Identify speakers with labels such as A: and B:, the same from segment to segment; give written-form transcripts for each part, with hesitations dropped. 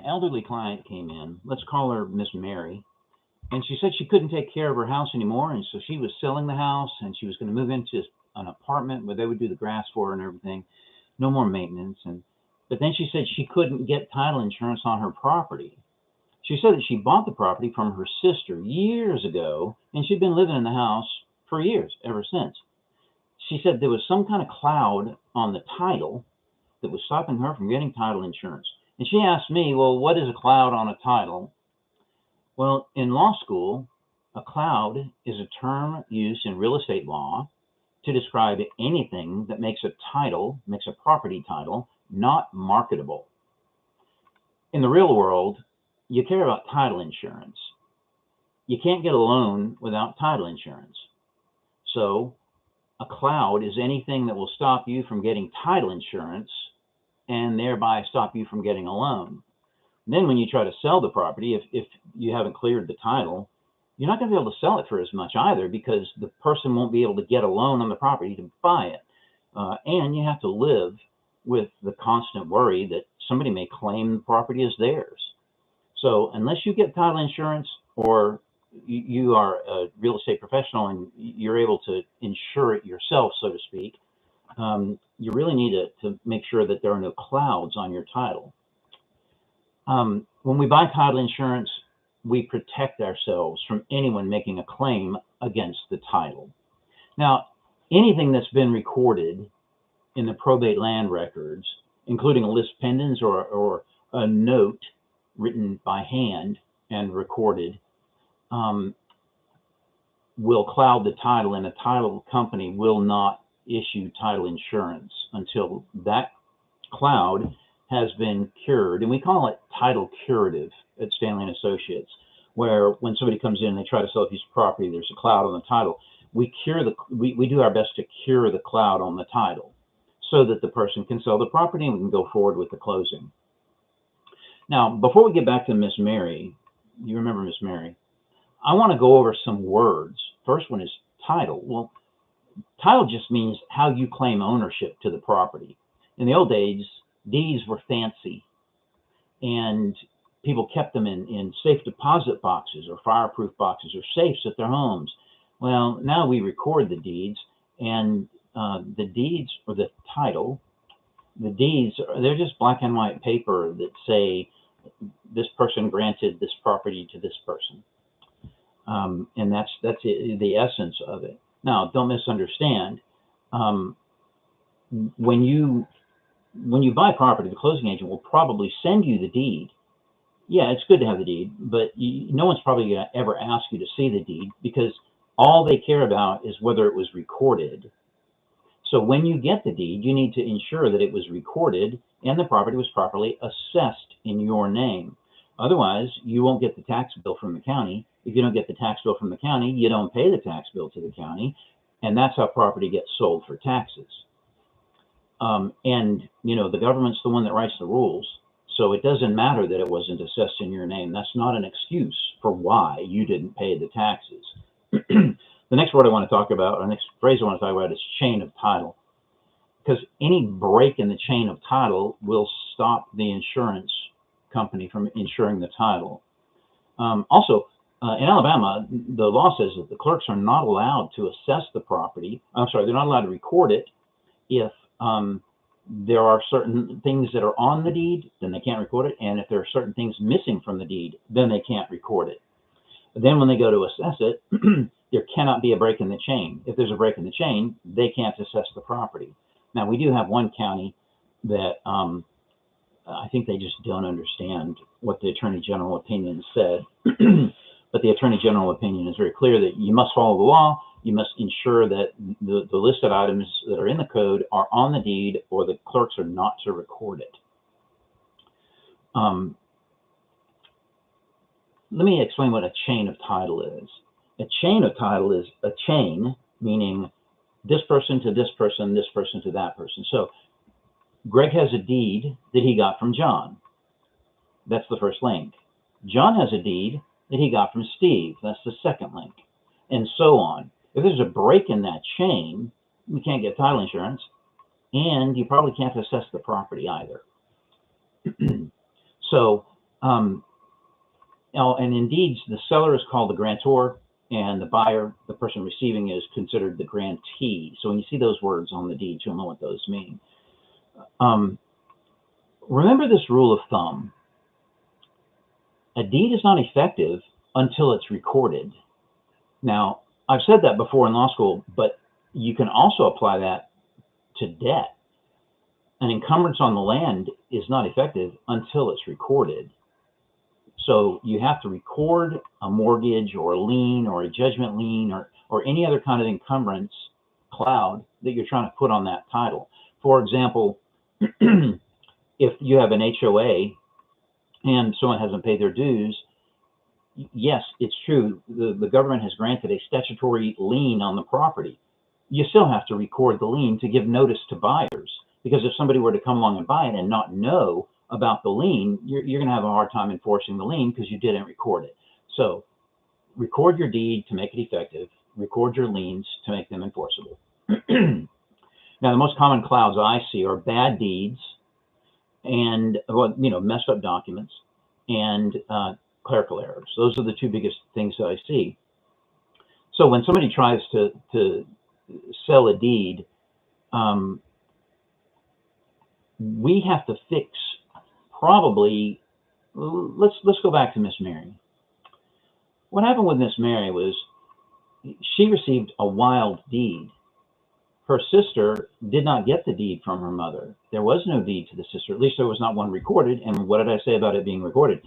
A: elderly client came in. Let's call her Miss Mary. And she said she couldn't take care of her house anymore. And so she was selling the house and she was going to move into an apartment where they would do the grass for her and everything. No more maintenance. But then she said she couldn't get title insurance on her property. She said that she bought the property from her sister years ago, and she'd been living in the house for years, ever since. She said there was some kind of cloud on the title that was stopping her from getting title insurance. And she asked me, well, what is a cloud on a title? Well, in law school, a cloud is a term used in real estate law to describe anything that makes a property title, not marketable. In the real world, you care about title insurance. You can't get a loan without title insurance. So a cloud is anything that will stop you from getting title insurance and thereby stop you from getting a loan. Then when you try to sell the property, if you haven't cleared the title, you're not going to be able to sell it for as much either, because the person won't be able to get a loan on the property to buy it. And you have to live with the constant worry that somebody may claim the property as theirs. So unless you get title insurance, or you are a real estate professional and you're able to insure it yourself, so to speak, you really need to make sure that there are no clouds on your title. When we buy title insurance, we protect ourselves from anyone making a claim against the title. Now, anything that's been recorded in the probate land records, including a lis pendens or a note written by hand and recorded, will cloud the title, and a title company will not issue title insurance until that cloud has been cured. And we call it title curative at Stanley & Associates, where when somebody comes in and they try to sell a piece of property, there's a cloud on the title. We do our best to cure the cloud on the title so that the person can sell the property and we can go forward with the closing. Now, before we get back to Miss Mary, you remember Miss Mary, I want to go over some words. First one is title. Well, title just means how you claim ownership to the property. In the old days, deeds were fancy, and people kept them in safe deposit boxes or fireproof boxes or safes at their homes. Well, now we record the deeds, and the deeds, or the title, the deeds, they're just black and white paper that say this person granted this property to this person. And that's the essence of it. Now, don't misunderstand. When you buy property, the closing agent will probably send you the deed. Yeah, it's good to have the deed, but no one's probably going to ever ask you to see the deed, because all they care about is whether it was recorded. So when you get the deed, you need to ensure that it was recorded and the property was properly assessed in your name. Otherwise, you won't get the tax bill from the county. If you don't get the tax bill from the county, you don't pay the tax bill to the county, and that's how property gets sold for taxes. And, you know, the government's the one that writes the rules, so it doesn't matter that it wasn't assessed in your name. That's not an excuse for why you didn't pay the taxes. The next word I want to talk about, or next phrase I want to talk about, is chain of title. Because any break in the chain of title will stop the insurance company from insuring the title. Also, in Alabama, the law says that the clerks are not allowed to assess the property. I'm sorry, they're not allowed to record it if there are certain things that are on the deed, then they can't record it. And if there are certain things missing from the deed, then they can't record it. But then when they go to assess it, there cannot be a break in the chain. If there's a break in the chain, they can't assess the property. Now, we do have one county that I think they just don't understand what the Attorney General opinion said. But the Attorney General opinion is very clear that you must follow the law. You must ensure that the listed items that are in the code are on the deed, or the clerks are not to record it. Let me explain what a chain of title is. A chain of title is a chain, meaning this person to this person to that person. So Greg has a deed that he got from John. That's the first link. John has a deed that he got from Steve. That's the second link, and so on. If there's a break in that chain, you can't get title insurance, and you probably can't assess the property either. So Now, and in deeds, the seller is called the grantor, and the buyer, the person receiving, is considered the grantee. So when you see those words on the deeds, you'll know what those mean. Remember this rule of thumb. A deed is not effective until it's recorded. Now, I've said that before in law school, but you can also apply that to debt. An encumbrance on the land is not effective until it's recorded. So you have to record a mortgage or a lien or a judgment lien or any other kind of encumbrance cloud that you're trying to put on that title. For example, if you have an HOA and someone hasn't paid their dues, yes, it's true, the government has granted a statutory lien on the property. You still have to record the lien to give notice to buyers, because if somebody were to come along and buy it and not know about the lien, you're going to have a hard time enforcing the lien because you didn't record it. So record your deed to make it effective, record your liens to make them enforceable. Now, the most common clouds I see are bad deeds and, well, messed up documents and clerical errors. Those are the two biggest things that I see. So when somebody tries to sell a deed, we have to fix probably, let's go back to Miss Mary. What happened with Miss Mary was she received a wild deed. Her sister did not get the deed from her mother. There was no deed to the sister. At least there was not one recorded. And what did I say about it being recorded?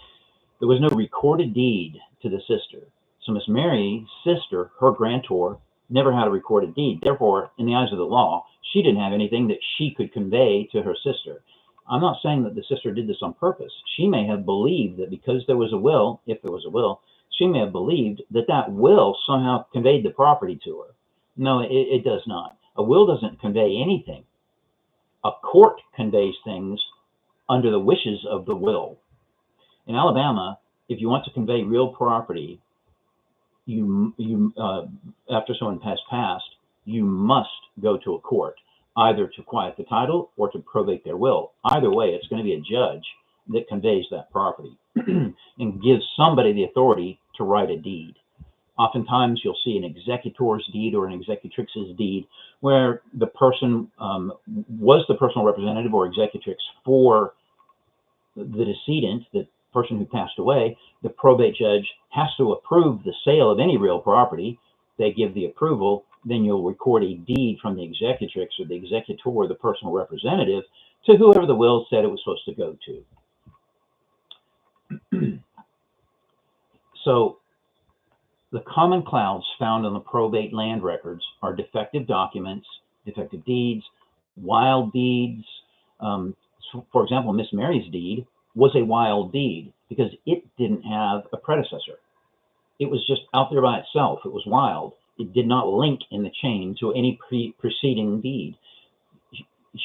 A: There was no recorded deed to the sister. So Miss Mary's sister, her grantor, never had a recorded deed. Therefore, in the eyes of the law, she didn't have anything that she could convey to her sister. I'm not saying that the sister did this on purpose. She may have believed that because there was a will, if there was a will, she may have believed that that will somehow conveyed the property to her. No, it does not. A will doesn't convey anything. A court conveys things under the wishes of the will. In Alabama, if you want to convey real property, after someone has passed, you must go to a court, either to quiet the title or to probate their will. Either way, it's going to be a judge that conveys that property and gives somebody the authority to write a deed. Oftentimes, you'll see an executor's deed or an executrix's deed where the person was the personal representative or executrix for the decedent, the person who passed away. The probate judge has to approve the sale of any real property. They give the approval, then you'll record a deed from the executrix or the executor or the personal representative to whoever the will said it was supposed to go to. So the common clouds found on the probate land records are defective documents, defective deeds, wild deeds. So for example, Miss Mary's deed was a wild deed because it didn't have a predecessor. It was just out there by itself. It was wild. It did not link in the chain to any preceding deed.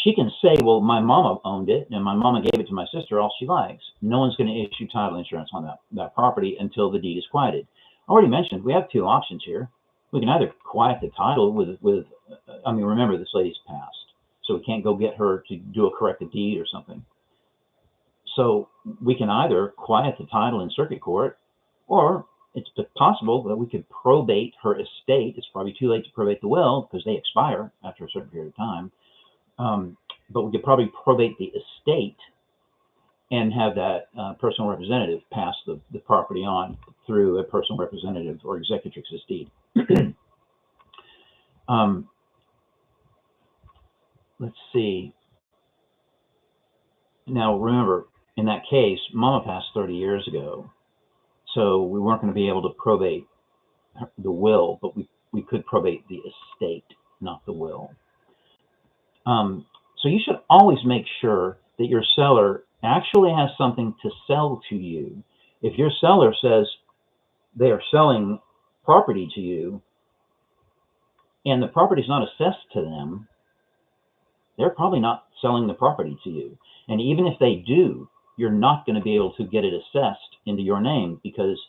A: She can say, well, my mama owned it and my mama gave it to my sister, all she likes. No one's going to issue title insurance on that property until the deed is quieted. I already mentioned we have two options here. We can either quiet the title remember this lady's passed, so we can't go get her to do a corrected deed or something. So we can either quiet the title in circuit court, or it's possible that we could probate her estate. It's probably too late to probate the will because they expire after a certain period of time. But we could probably probate the estate and have that personal representative pass the property on through a personal representative or executrix's deed. Let's see. Now, remember, in that case, Mama passed 30 years ago, so we weren't going to be able to probate the will, but we could probate the estate, not the will. So you should always make sure that your seller actually has something to sell to you. If your seller says they are selling property to you and the property is not assessed to them, they're probably not selling the property to you. And even if they do, you're not going to be able to get it assessed into your name because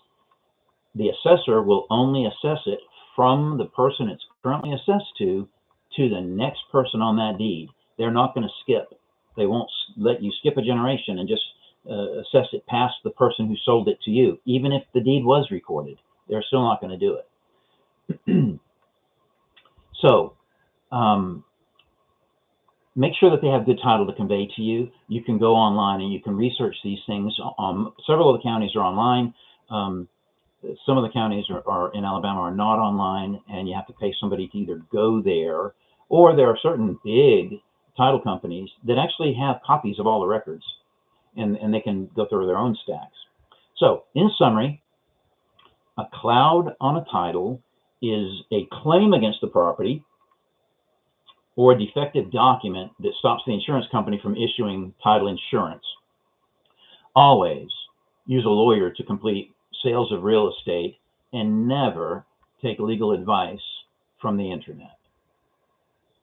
A: the assessor will only assess it from the person it's currently assessed to the next person on that deed. They're not going to skip. They won't let you skip a generation and just assess it past the person who sold it to you. Even if the deed was recorded, they're still not going to do it. So make sure that they have good title to convey to you. You can go online and you can research these things. Several of the counties are online. Some of the counties are in Alabama are not online, and you have to pay somebody to either go there, or there are certain big title companies that actually have copies of all the records, and they can go through their own stacks. So in summary, a cloud on a title is a claim against the property or a defective document that stops the insurance company from issuing title insurance. Always use a lawyer to complete sales of real estate, and never take legal advice from the internet.